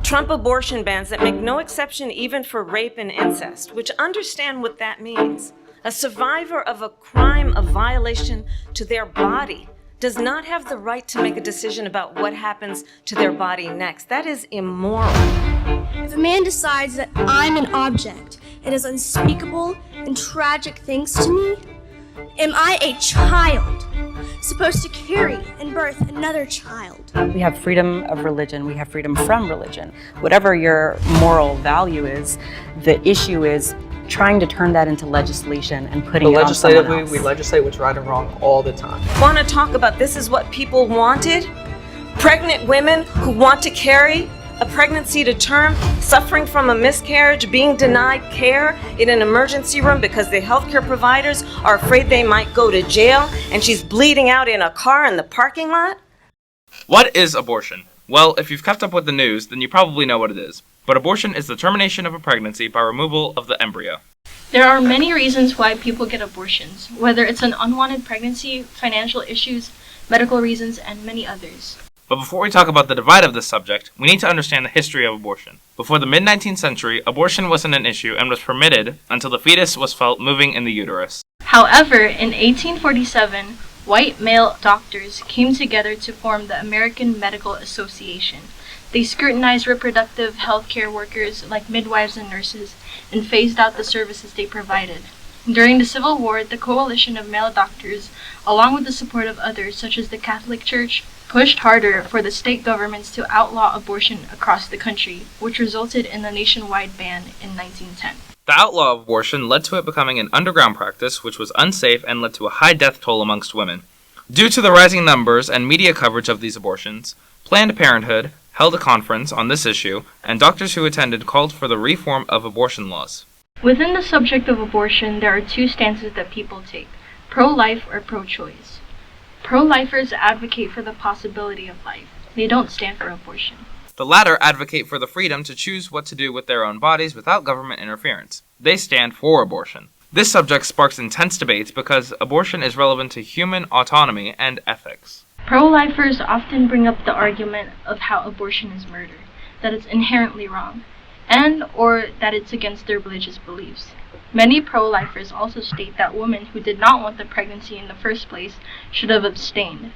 Trump abortion bans that make no exception even for rape and incest, which understand what that means. A survivor of a crime of violation to their body does not have the right to make a decision about what happens to their body next. That is immoral. If a man decides that I'm an object and does unspeakable and tragic things to me, am I a child supposed to carry and birth another child? We have freedom of religion, we have freedom from religion. Whatever your moral value is, the issue is trying to turn that into legislation and putting it on someone else. We legislate what's right and wrong all the time. Want to talk about this is what people wanted? Pregnant women who want to carry a pregnancy to term, suffering from a miscarriage, being denied care in an emergency room because the healthcare providers are afraid they might go to jail, and she's bleeding out in a car in the parking lot? What is abortion? Well, if you've kept up with the news, then you probably know what it is. But abortion is the termination of a pregnancy by removal of the embryo. There are many reasons why people get abortions, whether it's an unwanted pregnancy, financial issues, medical reasons, and many others. But before we talk about the divide of this subject, we need to understand the history of abortion. Before the mid-19th century, abortion wasn't an issue and was permitted until the fetus was felt moving in the uterus. However, in 1847, white male doctors came together to form the American Medical Association. They scrutinized reproductive health care workers like midwives and nurses and phased out the services they provided. During the Civil War, the coalition of male doctors, along with the support of others such as the Catholic Church, pushed harder for the state governments to outlaw abortion across the country, which resulted in a nationwide ban in 1910. The outlaw of abortion led to it becoming an underground practice which was unsafe and led to a high death toll amongst women. Due to the rising numbers and media coverage of these abortions, Planned Parenthood held a conference on this issue, and doctors who attended called for the reform of abortion laws. Within the subject of abortion, there are two stances that people take: pro-life or pro-choice. Pro-lifers advocate for the possibility of life. They don't stand for abortion. The latter advocate for the freedom to choose what to do with their own bodies without government interference. They stand for abortion. This subject sparks intense debates because abortion is relevant to human autonomy and ethics. Pro-lifers often bring up the argument of how abortion is murder, that it's inherently wrong, and or that it's against their religious beliefs. Many pro-lifers also state that women who did not want the pregnancy in the first place should have abstained.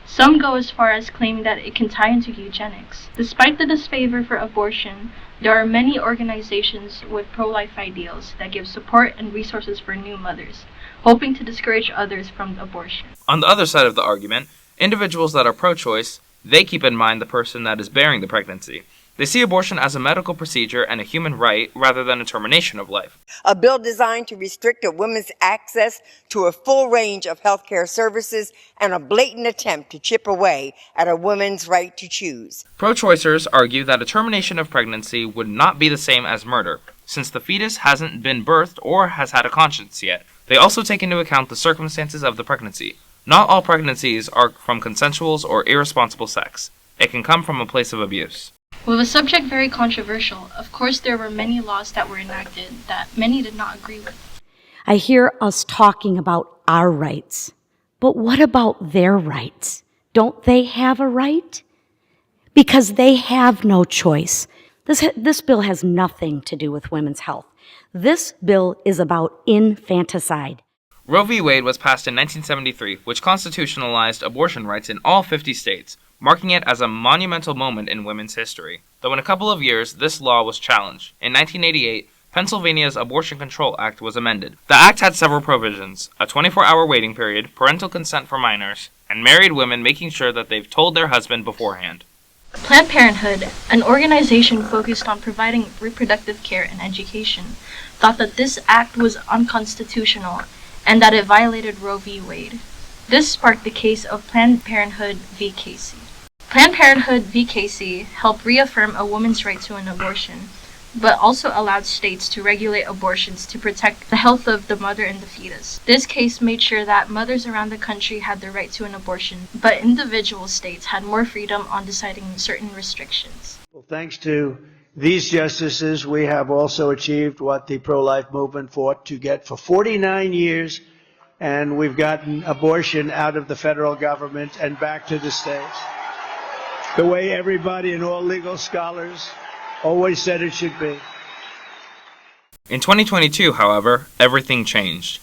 Some go as far as claiming that it can tie into eugenics. Despite the disfavor for abortion, there are many organizations with pro-life ideals that give support and resources for new mothers, hoping to discourage others from abortion. On the other side of the argument, individuals that are pro-choice, they keep in mind the person that is bearing the pregnancy. They see abortion as a medical procedure and a human right rather than a termination of life. A bill designed to restrict a woman's access to a full range of healthcare services and a blatant attempt to chip away at a woman's right to choose. Pro-choicers argue that a termination of pregnancy would not be the same as murder, since the fetus hasn't been birthed or has had a conscience yet. They also take into account the circumstances of the pregnancy. Not all pregnancies are from consensual or irresponsible sex. It can come from a place of abuse. With a subject very controversial, of course there were many laws that were enacted that many did not agree with. I hear us talking about our rights, but what about their rights? Don't they have a right? Because they have no choice. This bill has nothing to do with women's health. This bill is about infanticide. Roe v. Wade was passed in 1973, which constitutionalized abortion rights in all 50 states, marking it as a monumental moment in women's history. Though in a couple of years, this law was challenged. In 1988, Pennsylvania's Abortion Control Act was amended. The act had several provisions: a 24-hour waiting period, parental consent for minors, and married women making sure that they've told their husband beforehand. Planned Parenthood, an organization focused on providing reproductive care and education, thought that this act was unconstitutional and that it violated Roe v. Wade. This sparked the case of Planned Parenthood v. Casey. Planned Parenthood v. Casey helped reaffirm a woman's right to an abortion, but also allowed states to regulate abortions to protect the health of the mother and the fetus. This case made sure that mothers around the country had the right to an abortion, but individual states had more freedom on deciding certain restrictions. Well, thanks to these justices, we have also achieved what the pro-life movement fought to get for 49 years, and we've gotten abortion out of the federal government and back to the states. The way everybody and all legal scholars always said it should be. In 2022, however, everything changed.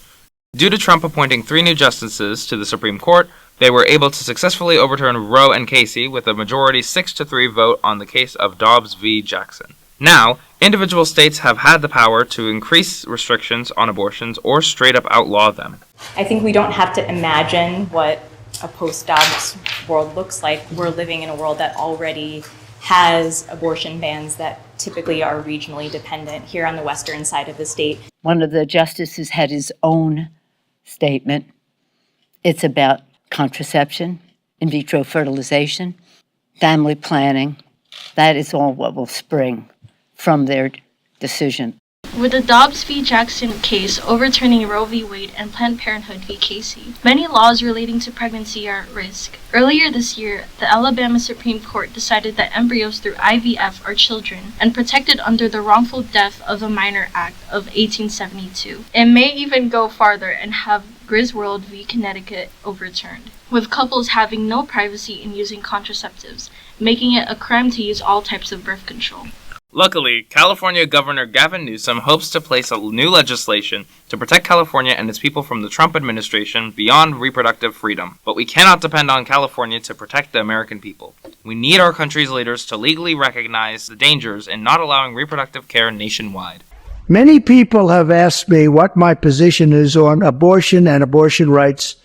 Due to Trump appointing 3 new justices to the Supreme Court, they were able to successfully overturn Roe and Casey with a majority 6-3 vote on the case of Dobbs v. Jackson. Now, individual states have had the power to increase restrictions on abortions or straight up outlaw them. I think we don't have to imagine what a post-Dobbs world looks like. We're living in a world that already has abortion bans that typically are regionally dependent here on the western side of the state. One of the justices had his own statement. It's about contraception, in vitro fertilization, family planning. That is all what will spring from their decision. With the Dobbs v. Jackson case overturning Roe v. Wade and Planned Parenthood v. Casey, many laws relating to pregnancy are at risk. Earlier this year, the Alabama Supreme Court decided that embryos through IVF are children and protected under the Wrongful Death of a Minor Act of 1872. It may even go farther and have Griswold v. Connecticut overturned, with couples having no privacy in using contraceptives, making it a crime to use all types of birth control. Luckily, California Governor Gavin Newsom hopes to place a new legislation to protect California and its people from the Trump administration beyond reproductive freedom. But we cannot depend on California to protect the American people. We need our country's leaders to legally recognize the dangers in not allowing reproductive care nationwide. Many people have asked me what my position is on abortion and abortion rights,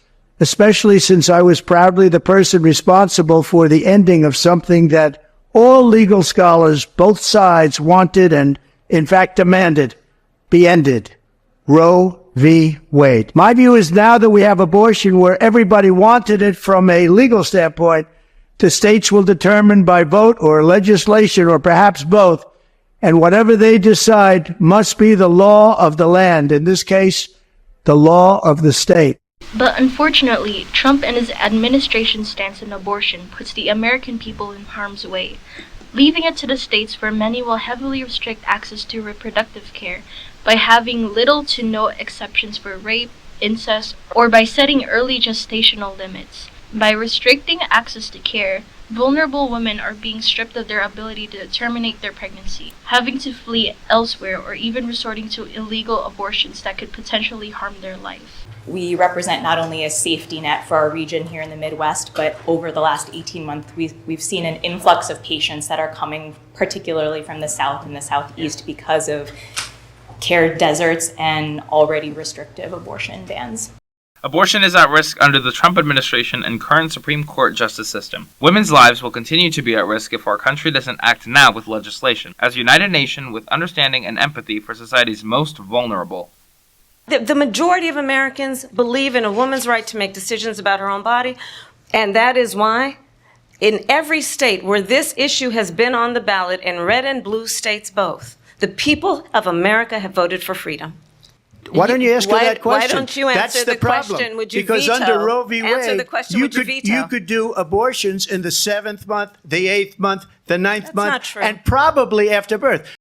especially since I was proudly the person responsible for the ending of something that all legal scholars, both sides, wanted and, in fact, demanded be ended. Roe v. Wade. My view is now that we have abortion where everybody wanted it from a legal standpoint, the states will determine by vote or legislation or perhaps both, and whatever they decide must be the law of the land, in this case, the law of the state. But unfortunately, Trump and his administration's stance on abortion puts the American people in harm's way, leaving it to the states where many will heavily restrict access to reproductive care by having little to no exceptions for rape, incest, or by setting early gestational limits. By restricting access to care, vulnerable women are being stripped of their ability to terminate their pregnancy, having to flee elsewhere, or even resorting to illegal abortions that could potentially harm their life. We represent not only a safety net for our region here in the Midwest, but over the last 18 months, we've seen an influx of patients that are coming particularly from the South and the Southeast because of care deserts and already restrictive abortion bans. Abortion is at risk under the Trump administration and current Supreme Court justice system. Women's lives will continue to be at risk if our country doesn't act now with legislation, as a united nation with understanding and empathy for society's most vulnerable. The majority of Americans believe in a woman's right to make decisions about her own body, and that is why in every state where this issue has been on the ballot, in red and blue states both, the people of America have voted for freedom. Why don't you ask her that question? Why don't you answer the question? Would you because veto? under Roe v. Answer Wade, the question, would you veto? you could do abortions in the 7th month, the 8th month, the 9th That's month, not true. and probably after birth.